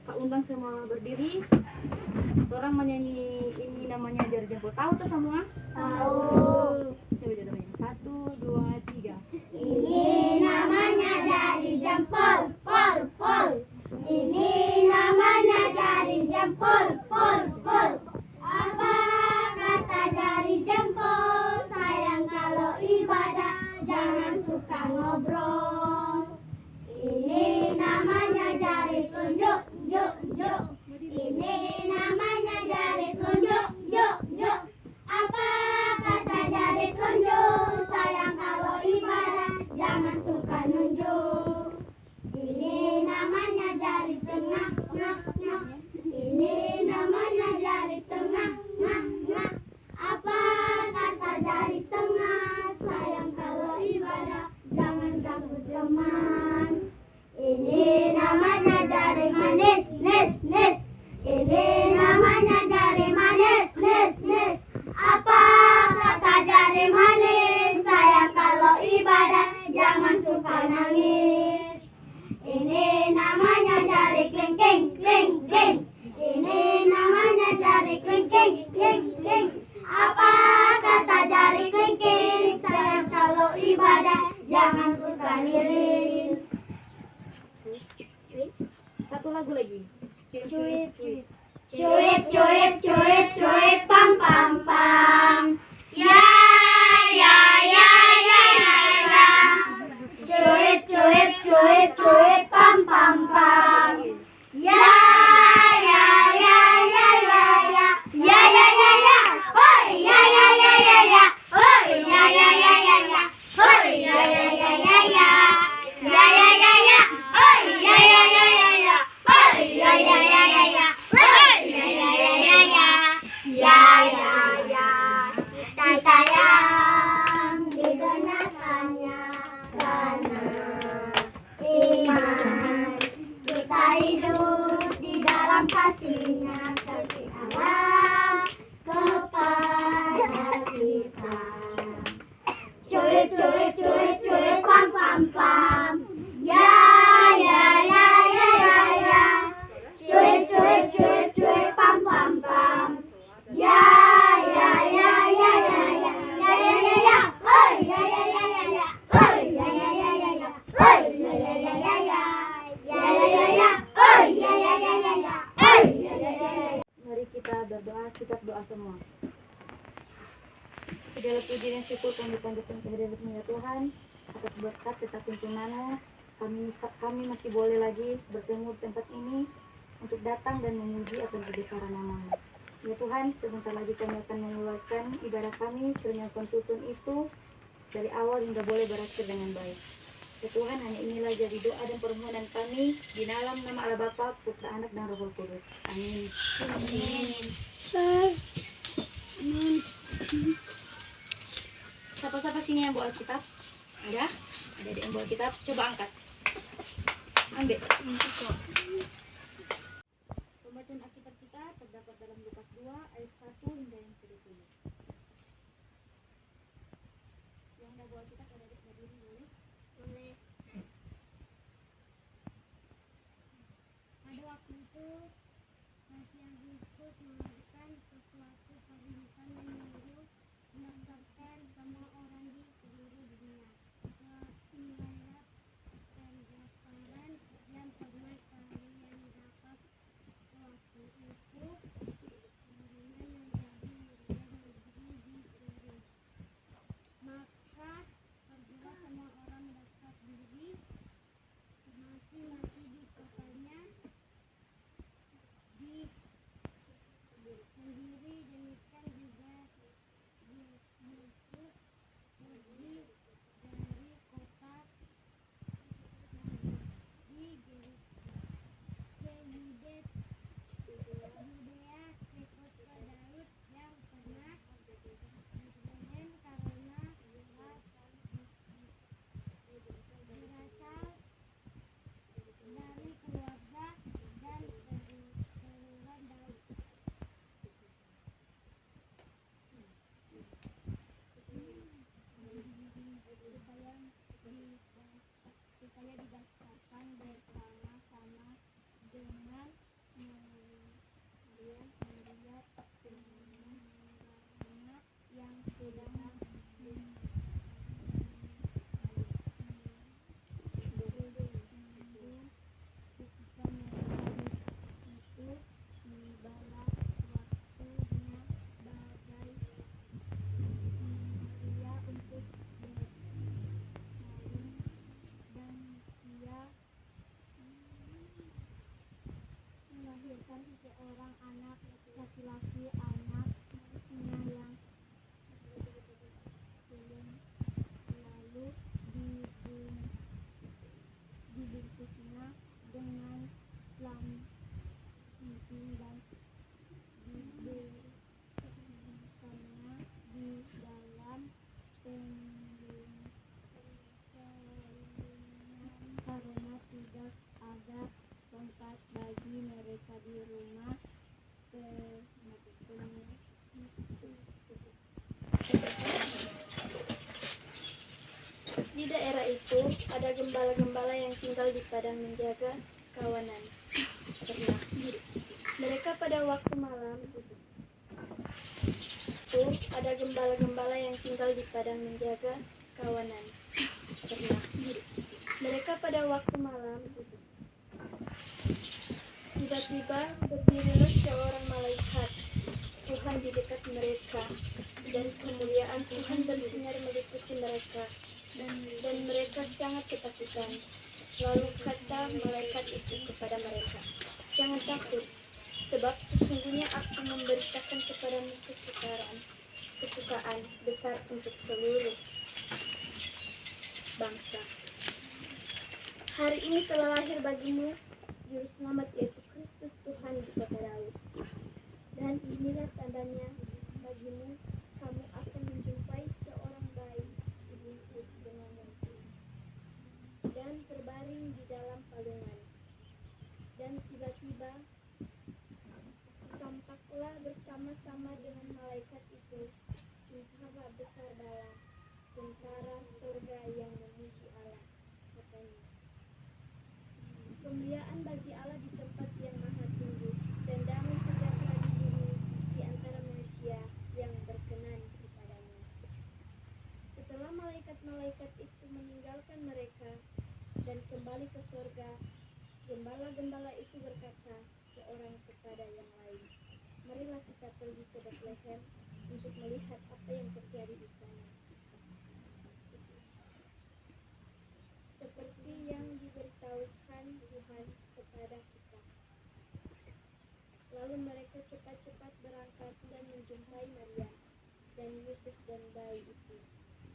Kak undang semua berdiri. Orang menyanyi ini namanya Jari Jempol. Tahu tuh semua? Tahu. Coba namanya. 1, 2, 3. Ini namanya jari jempol, pol, pol. Ini namanya jari jempol, pol, pol. Apa kata jari jempol? Sayang kalau ibadah, jangan suka ngobrol. Ini namanya jari tunjuk, juk, juk. Ini namanya jari tunjuk, juk, juk. Apa kata jari tunjuk? Sayang kalau ibadah, jangan suka nunjuk. Ini namanya jari tengah, ngak, ngak. Ini namanya jari tengah, ngak, ngak. Apa kata jari tengah? Sayang kalau ibadah, jangan ganggu teman. Ini namanya jari manis, nis, nis. Ini namanya jari manis, nis, nis. Apa kata jari manis? Sayang kalau ibadah, jangan suka nangis. Ini namanya jari kelingking, kling, kling. Ini namanya jari kelingking, kling, kling. Apa kata jari kelingking? Sayang kalau ibadah, jangan suka lirin. Satu lagu lagi. Cuip, cuip. Cuip, cuip, cuip, cuip, pam, pam, pam. Ya, ya, ya, ya, ya, ya. Cuip, cuip, cuip, cuip, pam, pam, pam. Ya, ya, ya, ya, ya, ya. Ya, ya, ya, ya. Hoi, ya, ya, ya, ya, ya. Hoi, ya, ya, ya, ya, ya. Hoi, ya, ya, ya, ya, ya. Ya, ya, ya, ya. Hoi, ya, ya, ya, ya, ya. Hoi, ya, ya, ya, ya, ya. Hoi, ya, ya, ya, ya, ya. Ya, ya, ya. Kita yang digenakannya karena iman. Kita hidup di dalam kasih-Nya, kasih Allah kepada kita. Cuit, cuit, cuit, cuit, pam, pam, pam. Ya, ya, ya, ya, ya, ya. Cuit, cuit, cuit, cuit, pam, pam, pam. Ya, ya, ya, ya, ya, ya. Ya, ya, ya, ya. Hoi, ya, ya, ya, ya, ya. Hoi, ya, ya, ya, ya, ya. Hoi, ya, ya, ya, ya, ya. Ya, ya, ya, ya. Hoi, ya, ya, ya, ya, ya. Hoi, ya, ya, ya, ya. Mari kita berdoa, kita doa semua. Segala puji dan syukur kami panjatkan kehadirat-Mu ya Tuhan, atas berkat serta tuntunan-Mu. Kami masih boleh lagi bertemu di tempat ini untuk datang dan memuji akan kebesaran nama-Mu. Ya Tuhan, sebentar lagi kami akan mengeluarkan ibadah kami, kiranya tuntun itu dari awal hingga boleh berakhir dengan baik. Ya Tuhan, hanya inilah jadi doa dan permohonan kami di dalam nama Allah Bapa, Putra, Anak, dan Roh Kudus. Amin. Amin. Siapa-siapa sini yang bawa Alkitab? Ada? Ada yang bawa Alkitab? Coba angkat. Ambil. Pembacaan Alkitab kita terdapat dalam Lukas 2 ayat 1 hingga yang ke-20. Yang ada bawa Alkitab ada adik berdiri boleh? Boleh. Pada waktu itu, Raja Agustus melakukan sesuatu perintah yang menyuruh mendaftarkan semua orang di seluruh dunia. Inilah pendaftaran yang pernah kalian dapat waktu itu. Dirinya menjadi wilayah negeri di Peru. Maka pergilah semua orang mendaftar diri masing-masing di kotanya di sendiri. Demikian juga Yesus pergi dari kota di ke Yudea ke kota Daud yang pernah Bethlehem karena ia berasal dari keluarga dan keturunan Daud. Supaya didaftarkan bersama-sama dengan Maria melihat temannya yang sedang menunggu. Ketika mereka itu tibalah waktunya bagi Maria untuk bersalin, dan dia melahirkan seorang anak laki-laki, anaknya yang sulung. Lalu dibungkusnya dengan lampu dan diberikannya di dalam tenggungan karena tidak ada tempat bagi mereka di rumah Di daerah itu ada gembala-gembala yang tinggal di padang menjaga kawanan ternak. Mereka pada waktu malam itu ada gembala-gembala yang tinggal di padang menjaga kawanan ternak. Mereka pada waktu malam itu tiba-tiba berdirilah seorang malaikat Tuhan di dekat mereka, dan kemuliaan Tuhan bersinar meliputi mereka, dan mereka sangat ketakutan. Lalu kata malaikat itu kepada mereka, "Jangan takut, sebab sesungguhnya aku memberitakan kepadamu kesukaan besar untuk seluruh bangsa. Hari ini telah lahir bagimu Juru Selamat, yaitu Kristus Tuhan di kota Daud. Dan inilah tandanya bagimu, kamu akan menjumpai seorang bayi dibungkus dengan roti dan terbaring di dalam palungan." Dan tiba-tiba tampaklah bersama-sama dengan malaikat itu tentara besar bala, tentara surga yang memuji Allah. Katanya, "Kemuliaan bagi Allah di tempat yang maha tinggi, dan damai sejahtera di bumi di antara manusia yang berkenan kepadanya." Setelah malaikat-malaikat itu meninggalkan mereka dan kembali ke surga, gembala-gembala itu berkata seorang kepada yang lain, "Marilah kita pergi ke Betlehem untuk melihat apa yang terjadi di sana, seperti yang diberitahukan Tuhan kepada kita." Lalu mereka cepat-cepat berangkat dan menjumpai Maria dan Yusuf dan bayi itu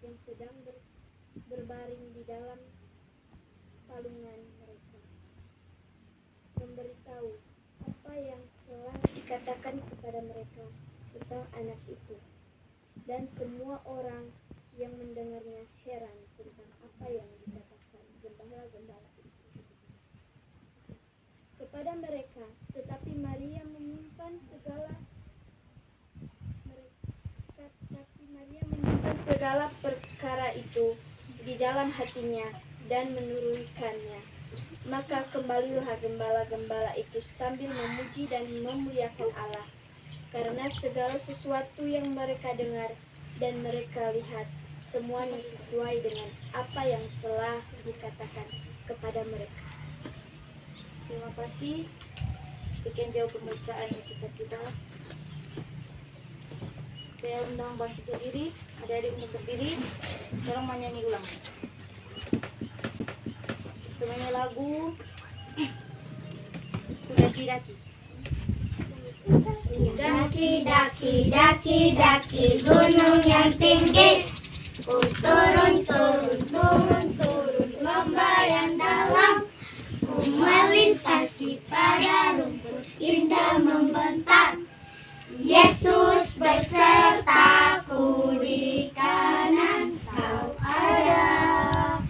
yang sedang berbaring di dalam palungan. Mereka memberitahu apa yang telah dikatakan kepada mereka tentang anak itu, dan semua orang yang mendengarnya heran tentang apa yang dikatakan gembala-gembala itu kepada mereka. Tetapi Maria menyimpan segala perkara itu di dalam hatinya dan menurunkannya. Maka kembalilah gembala-gembala itu sambil memuji dan memuliakan Allah, karena segala sesuatu yang mereka dengar dan mereka lihat, semuanya sesuai dengan apa yang telah dikatakan kepada mereka. Terima kasih. Sekian jauh pembacaan kitab kita. Saya undang bangkit berdiri, adik-adik untuk berdiri. Sekarang menyanyi ulang. Semuanya lagu Daki-daki. Daki, daki, daki, daki gunung yang tinggi. Ku turun, turun, turun, turun lembah yang dalam. Ku melintasi pada rumput indah membentang. Yesus besertaku, di kanan kau ada,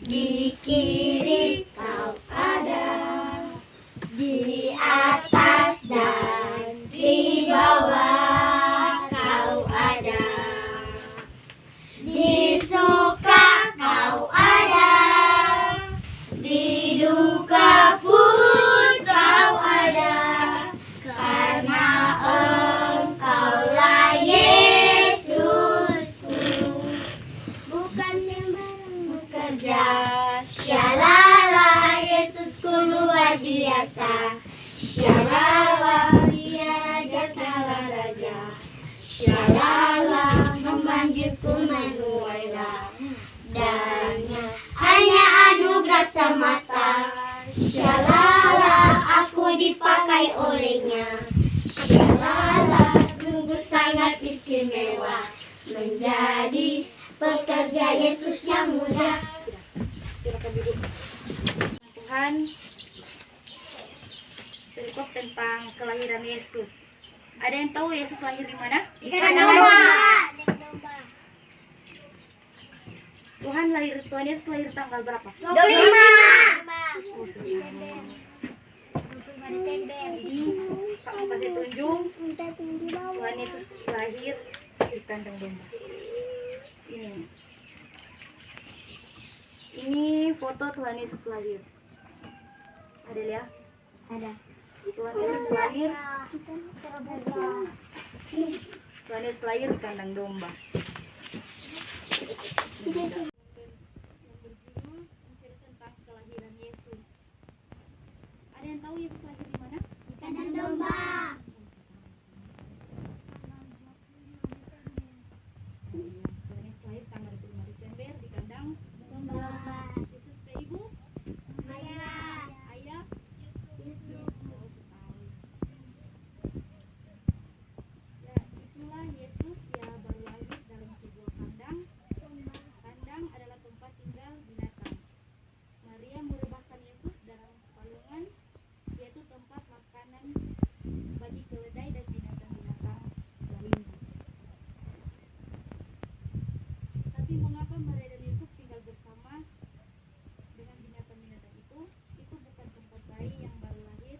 di kiri kau ada, di atas dan di bawah kau ada, di suka kau ada. semesta. Syalala, dia raja segala raja. Syalala, memanggilku menuailah. Dannya hanya anugerah semata. Syalala, aku dipakai olehnya. Syalala, sungguh sangat istimewa menjadi pekerja Yesus yang muda. Silakan duduk. Tuhan, berikut tentang kelahiran Yesus. Ada yang tahu Yesus lahir di mana? Di kandang domba. Tuhan Yesus lahir tanggal berapa? 25 Desember. Jadi, Kak kasih tunjuk Tuhan Yesus lahir di kandang domba. Ini foto Tuhan Yesus lahir. Ada ya? Ada. Tuhan Yesus lahir. Tuhan Yesus lahir di kandang domba. Yang berjudul Mencari tentang kelahiran Yesus. Ada yang tahu Yesus lahir di mana? Di kandang domba. Tuhan Yesus lahir tanggal 25 Desember di kandang Domba. Yesus ke ibu, Ayah. ayah, Yesus. Ya, itulah Yesus ya baru lahir dalam sebuah kandang. Kandang adalah tempat tinggal binatang. Maria merebahkan Yesus dalam palungan, yaitu tempat makanan bagi keledai dan binatang-binatang lainnya. Tapi mengapa Maria dan Yesus tinggal bersama dengan binatang-binatang itu? Itu bukan tempat bayi yang baru lahir,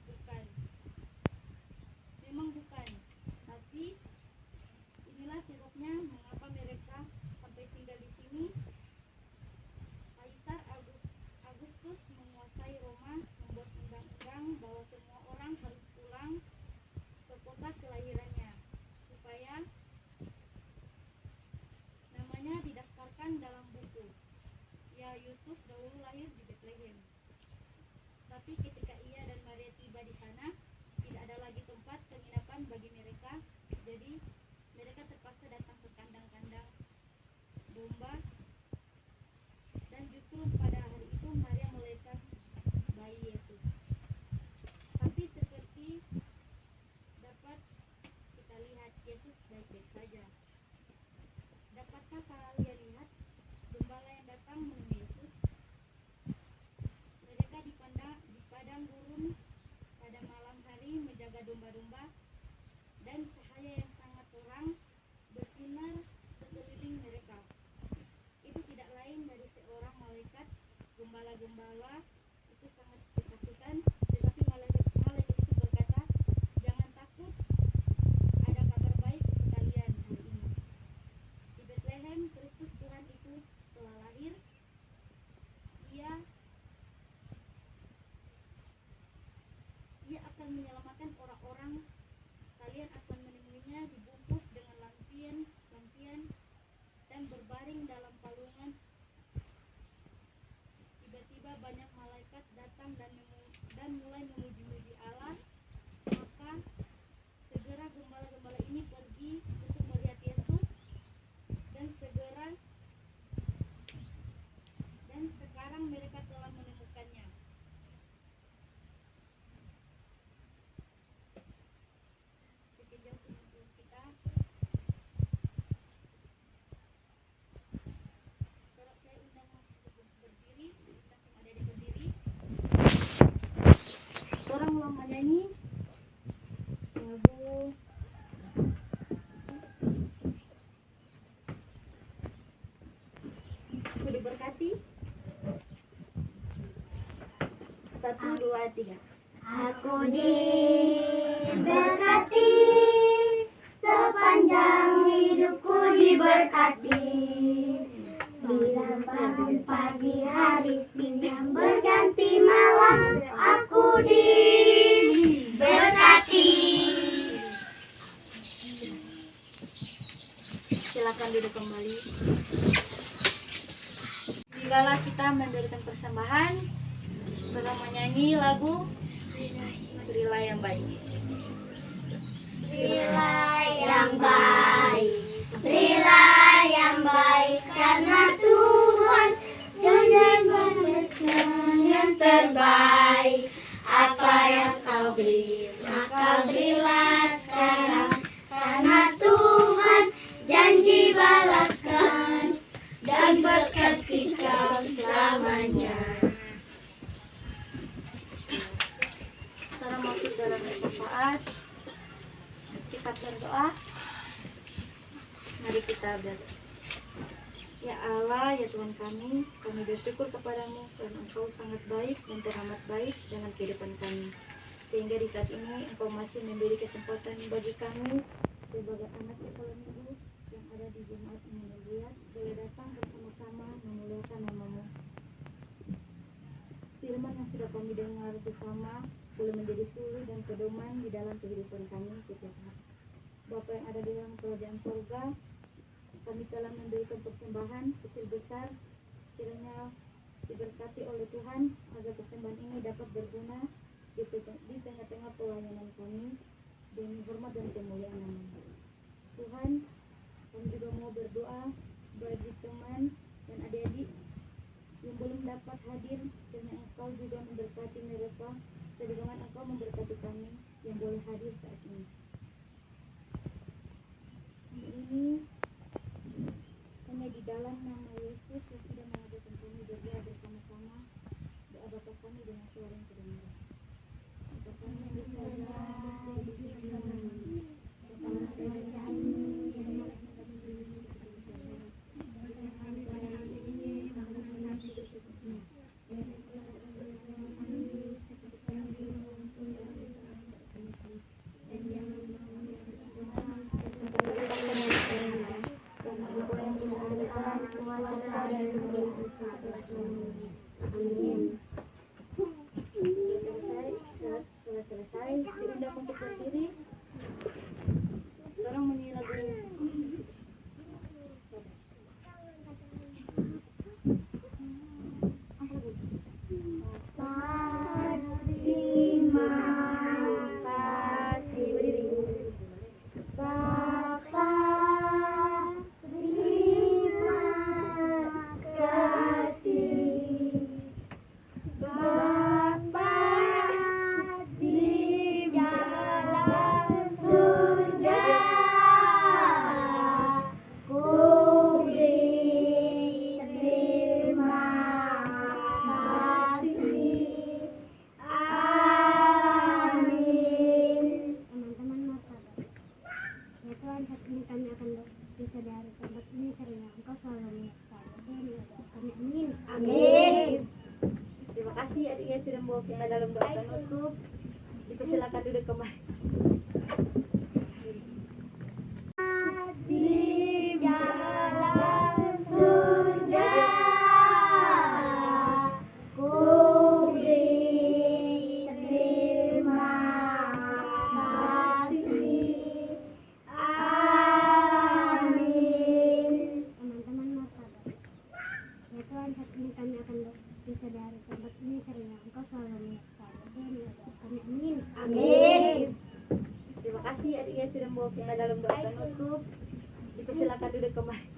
bukan. Memang bukan. Tapi inilah sebabnya mengapa mereka sampai tinggal di sini. Kaisar Agustus menguasai Roma, membuat undang-undang bahwa semua orang harus pulang ke kota kelahirannya supaya namanya didaftarkan dalam buku. Ya, Yusuf dahulu lahir di Bethlehem. Tapi ketika ia dan Maria tiba di sana, tidak ada lagi tempat penginapan bagi mereka. Jadi mereka terpaksa datang ke kandang-kandang domba. Dan justru pada hari itu Maria melahirkan bayi Yesus. Tapi seperti dapat kita lihat, Yesus baik-baik saja. Dapatkah kalian lihat gembala yang datang menemui Yesus? Mereka di padang gurun pada malam hari menjaga domba-domba, dan cahaya yang sangat terang bersinar sekeliling mereka. Itu tidak lain dari seorang malaikat. Gembala-gembala itu sangat ketakutan, tetapi malaikat itu berkata, "Jangan takut, ada kabar baik untuk kalian hari ini. Di Bethlehem, Kristus Tuhan itu telah lahir. Ia akan menyelamatkan orang-orang. Kalian akan menemuinya dibungkus dengan lampion dan berbaring dalam palungan." Tiba-tiba banyak malaikat datang dan mulai memuji-muji Allah. Maka segera gembala-gembala ini pergi untuk melihat Yesus, dan sekarang mereka telah menemukannya. Sekejap teman-teman kita. Kalau saya undang untuk berdiri, undang sama adik berdiri. Orang ulang menyanyi lagu Aku Diberkati. 1, 2, 3. Aku diberkati, sepanjang hidupku diberkati. Bila pagi hari siang berganti malam, aku diberkati. Silakan duduk kembali. Bilalah kita memberikan persembahan, Kita menyanyi lagu Berilah yang baik. Berilah yang baik, berilah yang baik, karena Tuhan sudah memberikan yang terbaik. Apa yang kau beri, maka berilah sekarang, karena Tuhan janji balaskan dan berkati kau selamanya. Sekarang masuk dalam bersaat. Sifat berdoa. Mari kita berdoa. Ya Allah, ya Tuhan kami bersyukur kepadamu karena Engkau sangat baik dan teramat baik dalam kehidupan kami. Sehingga di saat ini Engkau masih memberi kesempatan bagi kami sebagai anak sekolah minggu yang ada di jemaat ini melihat boleh datang bersama-sama memuliakan nama-Mu. Firman yang sudah kami dengar bersama boleh menjadi suluh dan pedoman di dalam kehidupan kami setiap hari. Bapa yang ada di dalam kerajaan surga, kami telah memberikan persembahan kecil besar, kiranya diberkati oleh Tuhan agar persembahan ini dapat berguna di tengah-tengah pelayanan kami demi hormat dan kemuliaan nama-Mu. Tuhan, kami juga mau berdoa bagi teman dan adik-adik yang belum dapat hadir, kiranya Engkau juga memberkati mereka sebagaimana Engkau memberkati kami yang boleh hadir saat ini. Ini hanya di dalam nama Yesus yang sudah mengadakan kami berdoa bersama-sama. Doa Bapa kami dengan suara yang terdengar. Bapa kami yang di surga, selesai, diundang untuk berdiri. Sekarang menyanyi lagu Amin. Terima kasih adik-adik sudah membawa kita dalam doa penutup. Dipersilakan duduk kembali. Di dalam surga ku beri terima kasih. Amin. Teman-teman martabat. Ya Tuhan, saat ini kami akan bisa dari tempat ini karena Engkau selalu menyertai kami. Amin. Amin. Terima kasih adik-adik sudah membawa kita dalam doa penutup. Dipersilakan duduk kembali.